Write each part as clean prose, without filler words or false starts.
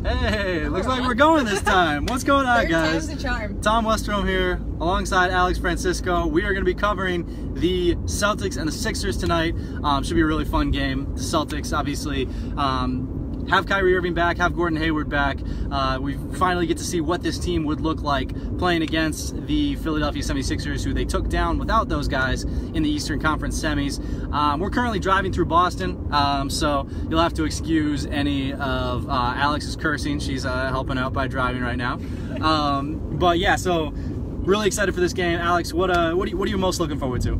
Hey, looks like we're going this time. What's going on, guys? Third time's a charm. Tom Westerholm here, alongside Alex Francisco. We are going to be covering the Celtics and the Sixers tonight. Should be a really fun game. The Celtics, obviously, have Kyrie Irving back, have Gordon Hayward back. We finally get to see what this team would look like playing against the Philadelphia 76ers, who they took down without those guys in the Eastern Conference semis. We're currently driving through Boston, so you'll have to excuse any of Alex's cursing. She's helping out by driving right now. But yeah, so really excited for this game. Alex, what are you most looking forward to?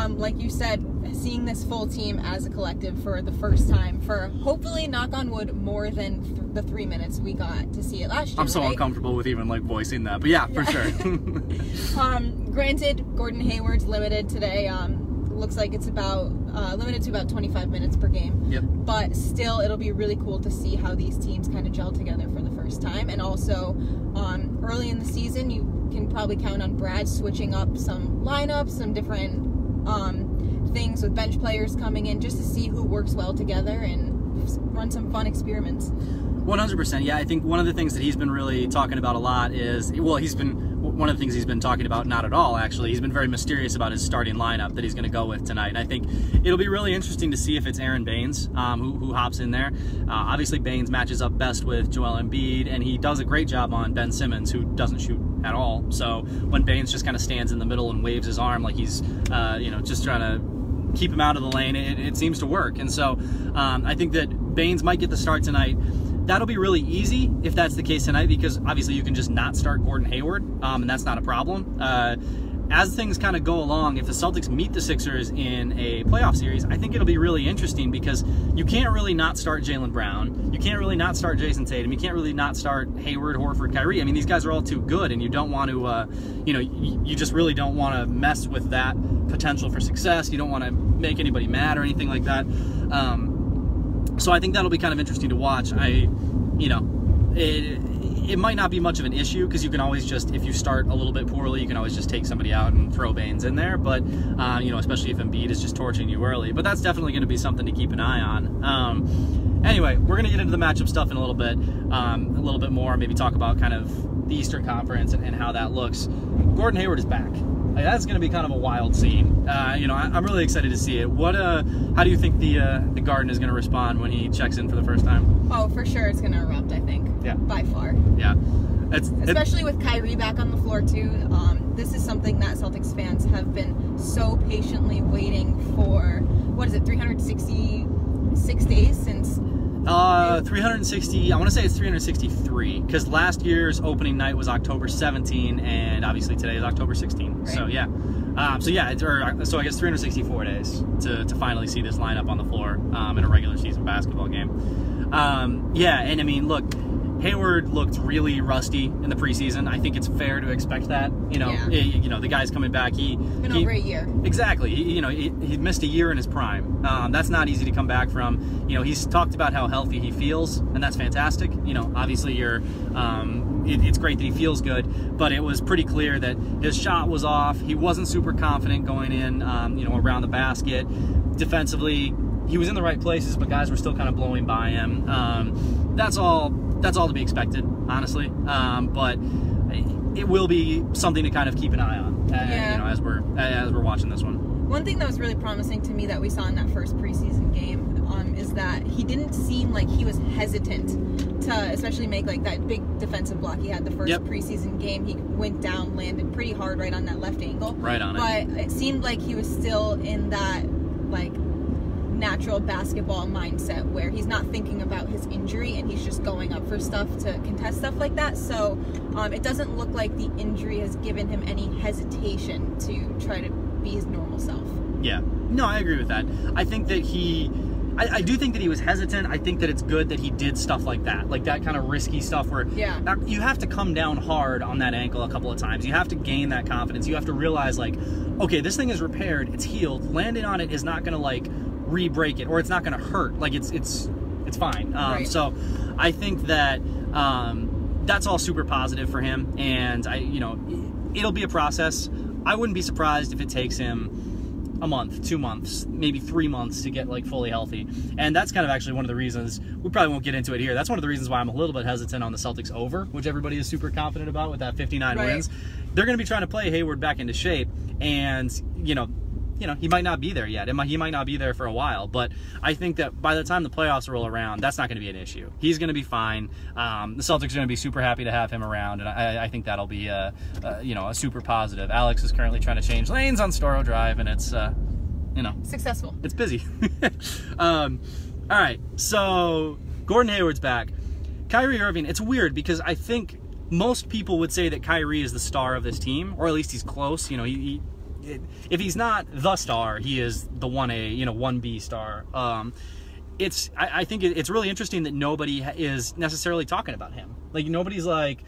Like you said, seeing this full team as a collective for the first time for hopefully, knock on wood, more than the 3 minutes we got to see it last year. I'm so uncomfortable with even like voicing that, but yeah, for sure. Granted, Gordon Hayward's limited today. Looks like it's about limited to about 25 minutes per game. Yep. But still, it'll be really cool to see how these teams kind of gel together for the first time. And also, early in the season, you can probably count on Brad switching up some lineups, some different things with bench players coming in, just to see who works well together and run some fun experiments. 100%. Yeah, I think one of the things that he's been really talking about a lot is, well, one of the things he's been talking about, not at all actually, he's been very mysterious about his starting lineup that he's going to go with tonight. And I think it'll be really interesting to see if it's Aaron Baines who hops in there. Obviously Baines matches up best with Joel Embiid, and he does a great job on Ben Simmons, who doesn't shoot at all. So when Baines just kind of stands in the middle and waves his arm like he's just trying to keep him out of the lane, it seems to work. And so I think that Baines might get the start tonight. That'll be really easy if that's the case tonight, because obviously you can just not start Gordon Hayward, and that's not a problem. As things kind of go along, if the Celtics meet the Sixers in a playoff series, I think it'll be really interesting, because you can't really not start Jaylen Brown. You can't really not start Jason Tatum. You can't really not start Hayward, Horford, Kyrie. I mean, these guys are all too good, and you don't want to, you just really don't want to mess with that potential for success. You don't want to make anybody mad or anything like that. So I think that'll be kind of interesting to watch. It might not be much of an issue, because you can always just, if you start a little bit poorly, you can always just take somebody out and throw Baines in there. But, especially if Embiid is just torching you early. But that's definitely going to be something to keep an eye on. Anyway, we're going to get into the matchup stuff in a little bit more, maybe talk about kind of the Eastern Conference and how that looks. Gordon Hayward is back. Like, that's going to be kind of a wild scene. I'm really excited to see it. How do you think the Garden is going to respond when he checks in for the first time? Oh, for sure it's going to erupt, I think. Yeah. By far. Yeah. Especially with Kyrie back on the floor, too. This is something that Celtics fans have been so patiently waiting for, 366 days since... 360, I want to say it's 363, because last year's opening night was October 17, and obviously today is October 16. Right. So yeah. So I guess 364 days to finally see this lineup on the floor in a regular season basketball game. Yeah, and I mean, look, Hayward looked really rusty in the preseason. I think it's fair to expect that. The guy's coming back. Been over a year. Exactly. He missed a year in his prime. That's not easy to come back from. He's talked about how healthy he feels, and that's fantastic. Obviously it's great that he feels good, but it was pretty clear that his shot was off. He wasn't super confident going in, around the basket. Defensively, he was in the right places, but guys were still kind of blowing by him. That's all to be expected, honestly. But it will be something to kind of keep an eye on, as we're watching this one. One thing that was really promising to me that we saw in that first preseason game is that he didn't seem like he was hesitant to especially make like that big defensive block he had the first preseason game. He went down, landed pretty hard right on that left angle. Right on it. But it seemed like he was still in that like natural basketball mindset where he's not thinking about his injury and he's just going up for stuff to contest stuff like that. So it doesn't look like the injury has given him any hesitation to try to be his normal self. Yeah. No, I agree with that. I think that I do think that he was hesitant. I think that it's good that he did stuff like that kind of risky stuff where you have to come down hard on that ankle a couple of times. You have to gain that confidence. You have to realize, like, okay, this thing is repaired, it's healed. Landing on it is not going to like re-break it, or it's not going to hurt. Like it's fine. Right. So I think that that's all super positive for him, and it'll be a process. I wouldn't be surprised if it takes him a month, 2 months, maybe 3 months to get like fully healthy. And that's kind of actually one of the reasons, we probably won't get into it here, that's one of the reasons why I'm a little bit hesitant on the Celtics over, which everybody is super confident about with that 59 wins. They're going to be trying to play Hayward back into shape, and you know, he might not be there yet. He might not be there for a while, but I think that by the time the playoffs roll around, that's not going to be an issue. He's going to be fine. The Celtics are going to be super happy to have him around, and I think that'll be a super positive. Alex is currently trying to change lanes on Storrow Drive, and it's successful. It's busy. All right, so Gordon Hayward's back. Kyrie Irving. It's weird because I think most people would say that Kyrie is the star of this team, or at least he's close. If he's not the star, he is the 1A, 1B star. I think it's really interesting that nobody is necessarily talking about him. Like, nobody's like,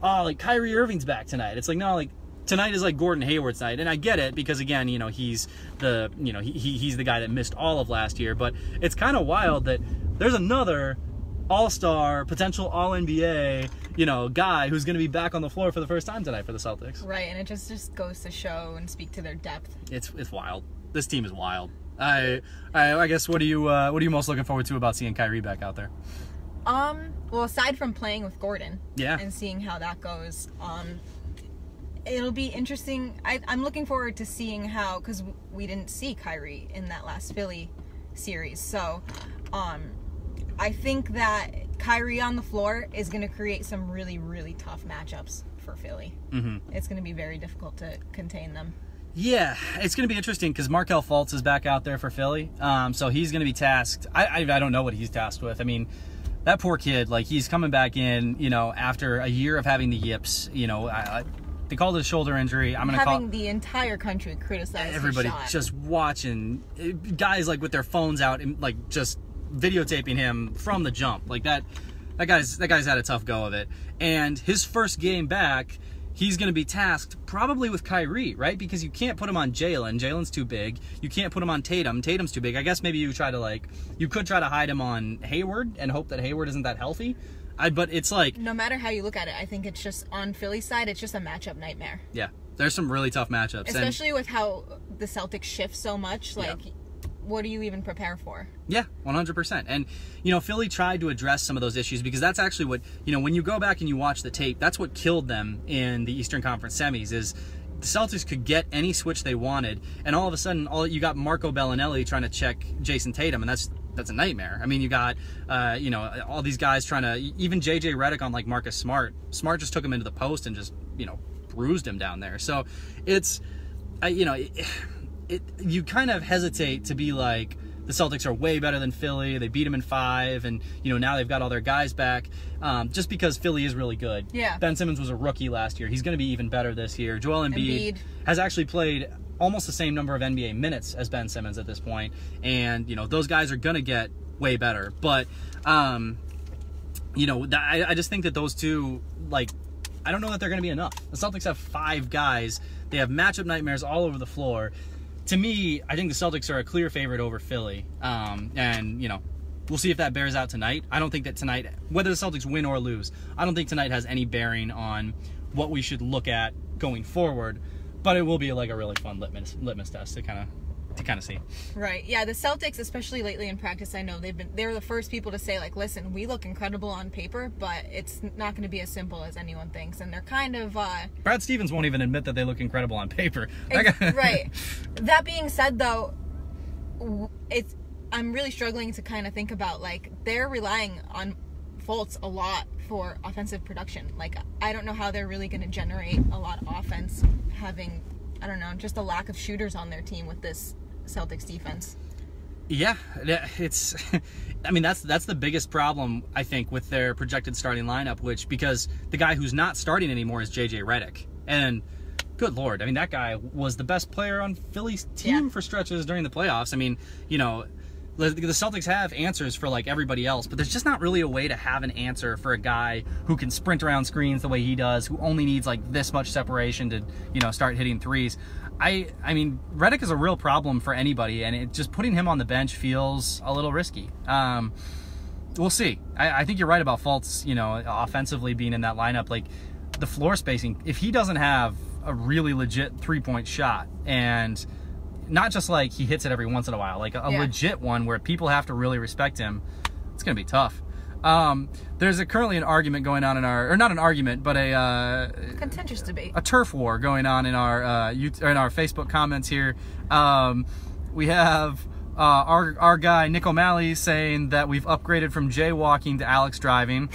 like Kyrie Irving's back tonight. It's like, no, like tonight is like Gordon Hayward's night. And I get it because, again, he's the, he's the guy that missed all of last year. But it's kind of wild that there's another all-star, potential all-NBA, guy who's going to be back on the floor for the first time tonight for the Celtics. Right, and it just goes to show and speak to their depth. It's wild. This team is wild. I guess what are you most looking forward to about seeing Kyrie back out there? Well, aside from playing with Gordon, and seeing how that goes, it'll be interesting. I'm looking forward to seeing how, because we didn't see Kyrie in that last Philly series, so I think that Kyrie on the floor is going to create some really, really tough matchups for Philly. It's going to be very difficult to contain them. Yeah, it's going to be interesting because Markelle Fultz is back out there for Philly, so he's going to be tasked. I don't know what he's tasked with. I mean, that poor kid, like, he's coming back in, after a year of having the yips. They called it a shoulder injury. I'm going to call the entire country criticize everybody his shot. Just watching guys like with their phones out and like just videotaping him from the jump. Like that guy's had a tough go of it. And his first game back, he's going to be tasked probably with Kyrie, right? Because you can't put him on Jalen. Jalen's too big. You can't put him on Tatum. Tatum's too big. I guess maybe you could try to hide him on Hayward and hope that Hayward isn't that healthy. But it's like, no matter how you look at it, I think it's just on Philly's side, it's just a matchup nightmare. Yeah, there's some really tough matchups. Especially with how the Celtics shift so much. Like, what do you even prepare for? Yeah, 100%. And, Philly tried to address some of those issues because that's actually what, when you go back and you watch the tape, that's what killed them in the Eastern Conference semis is the Celtics could get any switch they wanted, and all of a sudden, you got Marco Bellinelli trying to check Jason Tatum, and that's a nightmare. I mean, you got, all these guys trying to, even J.J. Redick on, like, Marcus Smart. Smart just took him into the post and just, bruised him down there. So it's, you kind of hesitate to be like, the Celtics are way better than Philly. They beat them in 5, and now they've got all their guys back. Just because Philly is really good. Yeah. Ben Simmons was a rookie last year. He's going to be even better this year. Joel Embiid has actually played almost the same number of NBA minutes as Ben Simmons at this point, and those guys are going to get way better. But I just think that those two, like, I don't know that they're going to be enough. The Celtics have 5 guys. They have matchup nightmares all over the floor. To me, I think the Celtics are a clear favorite over Philly. And, we'll see if that bears out tonight. I don't think that tonight, whether the Celtics win or lose, I don't think tonight has any bearing on what we should look at going forward. But it will be like a really fun litmus test to kind of see. Right. Yeah, the Celtics, especially lately in practice, I know they're the first people to say, like, listen, we look incredible on paper, but it's not going to be as simple as anyone thinks. And they're kind of Brad Stevens won't even admit that they look incredible on paper. Right. That being said, though, I'm really struggling to kind of think about, like, they're relying on Fultz a lot for offensive production. Like, I don't know how they're really going to generate a lot of offense having, I don't know, just a lack of shooters on their team with this Celtics defense. Yeah, it's, I mean, that's the biggest problem, I think, with their projected starting lineup, because the guy who's not starting anymore is J.J. Redick. And good Lord, I mean, that guy was the best player on Philly's team for stretches during the playoffs. I mean, the Celtics have answers for, like, everybody else, but there's just not really a way to have an answer for a guy who can sprint around screens the way he does, who only needs, like, this much separation to, start hitting threes. I mean, Redick is a real problem for anybody, and just putting him on the bench feels a little risky. We'll see. I think you're right about Fultz, offensively being in that lineup. Like, the floor spacing, if he doesn't have a really legit three-point shot, and not just like he hits it every once in a while, like a legit one where people have to really respect him, it's going to be tough. There's currently an argument going on in our, or not an argument, but a contentious debate, a turf war going on in our Facebook comments here. We have our guy Nick O'Malley saying that we've upgraded from jaywalking to Alex driving.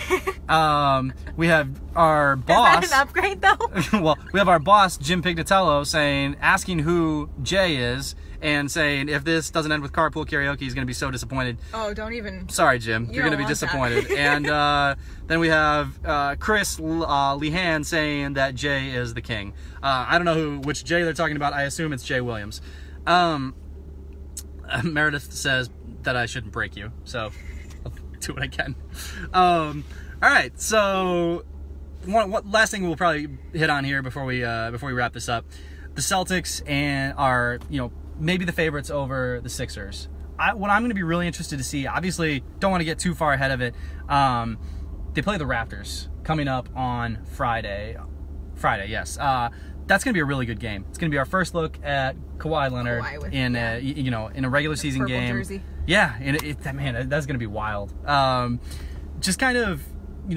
We have our boss. Is that an upgrade though? Well, we have our boss Jim Pignatello asking who Jay is, and saying if this doesn't end with carpool karaoke, he's going to be so disappointed. Oh, don't even. Sorry, Jim. You're going to be disappointed. And then we have Chris Lehan saying that Jay is the king. I don't know which Jay they're talking about. I assume it's Jay Williams. Meredith says that I shouldn't break you, so I'll do what I can. All right, so one last thing we'll probably hit on here before we wrap this up. The Celtics are, maybe the favorites over the Sixers. What I'm going to be really interested to see, obviously don't want to get too far ahead of it, they play the Raptors coming up on Friday, yes. That's going to be a really good game. It's going to be our first look at Kawhi Leonard in a regular season game. Jersey. Yeah, and man, that's going to be wild. Just kind of,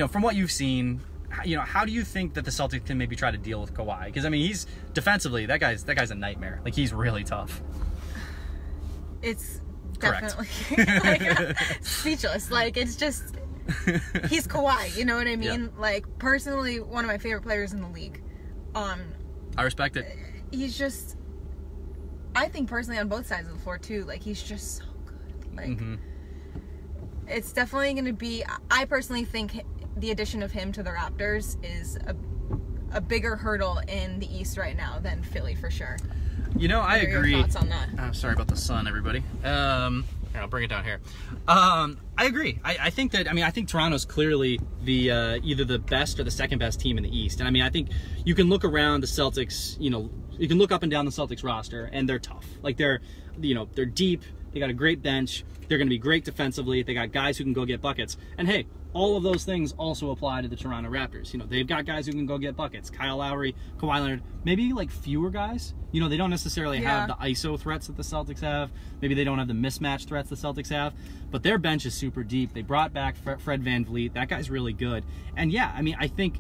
from what you've seen, how do you think that the Celtics can maybe try to deal with Kawhi? Because I mean, he's defensively, that guy's a nightmare. Like, he's really tough. It's correct. Definitely speechless. Like, it's just, he's Kawhi. You know what I mean? Yeah. Like, personally, one of my favorite players in the league. I respect it. He's just, I think personally on both sides of the floor too, like, he's just so good. Like, it's definitely going to be, I personally think the addition of him to the Raptors is a bigger hurdle in the East right now than Philly for sure. I agree. Your thoughts on that? I'm sorry about the sun, everybody. I'll bring it down here. I agree. I think that, I think Toronto's clearly the either the best or the second best team in the East. And I think you can look around the Celtics, you can look up and down the Celtics roster, and they're tough. Like, they're deep. They got a great bench. They're going to be great defensively. They got guys who can go get buckets. And hey, all of those things also apply to the Toronto Raptors. They've got guys who can go get buckets. Kyle Lowry, Kawhi Leonard, maybe like fewer guys. They don't necessarily have the ISO threats that the Celtics have. Maybe they don't have the mismatch threats the Celtics have. But their bench is super deep. They brought back Fred VanVleet. That guy's really good. And yeah, I think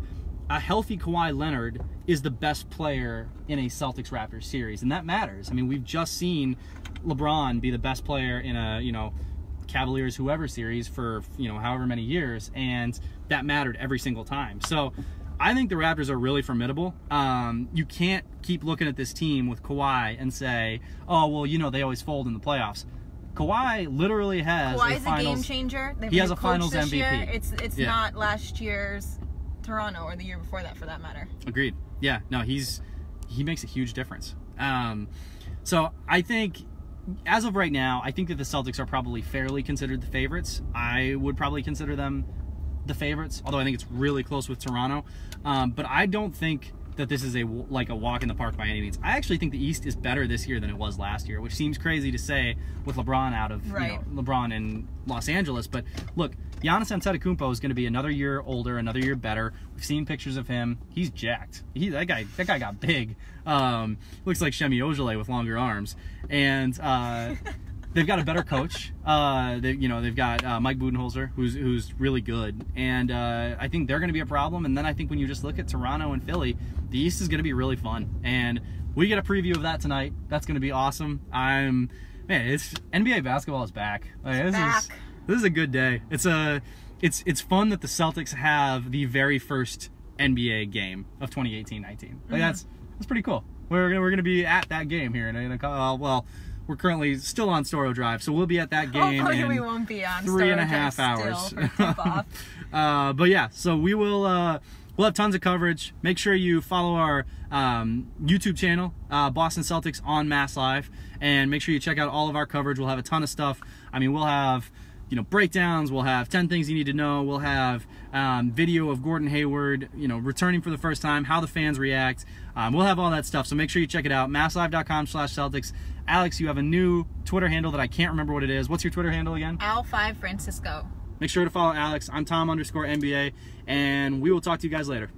a healthy Kawhi Leonard is the best player in a Celtics-Raptors series. And that matters. We've just seen LeBron be the best player in a, Cavaliers whoever series for however many years, and that mattered every single time. So I think the Raptors are really formidable. You can't keep looking at this team with Kawhi and say, oh well, they always fold in the playoffs. Kawhi literally has Kawhi's a game changer. He has a finals MVP. Year. It's not last year's Toronto or the year before that, for that matter. Agreed. Yeah, no, he makes a huge difference. So I think, as of right now, I think that the Celtics are probably fairly considered the favorites. I would probably consider them the favorites, although I think it's really close with Toronto. But I don't think that this is a walk in the park by any means. I actually think the East is better this year than it was last year, which seems crazy to say with LeBron out of LeBron in Los Angeles. But look, Giannis Antetokounmpo is going to be another year older, another year better. We've seen pictures of him. He's jacked. That guy got big. Looks like Shemi Ojeleye with longer arms. And they've got a better coach. They've got Mike Budenholzer, who's really good. And I think they're going to be a problem. And then I think when you just look at Toronto and Philly, the East is going to be really fun. And we get a preview of that tonight. That's going to be awesome. It's NBA basketball is back. This is a good day. It's fun that the Celtics have the very first NBA game of 2018-19. That's pretty cool. We're gonna be at that game here we're currently still on Storo Drive, so we'll be at that game. Hopefully we won't be on 3.5 hours. But yeah, so we'll have tons of coverage. Make sure you follow our YouTube channel, Boston Celtics on Mass Live, and make sure you check out all of our coverage. We'll have a ton of stuff. We'll have breakdowns. We'll have 10 things you need to know. We'll have video of Gordon Hayward, returning for the first time, how the fans react. We'll have all that stuff, so make sure you check it out. masslive.com/Celtics. Alex, you have a new Twitter handle that I can't remember what it is. What's your Twitter handle again? Al5Francisco. Make sure to follow Alex. I'm Tom_NBA, and we will talk to you guys later.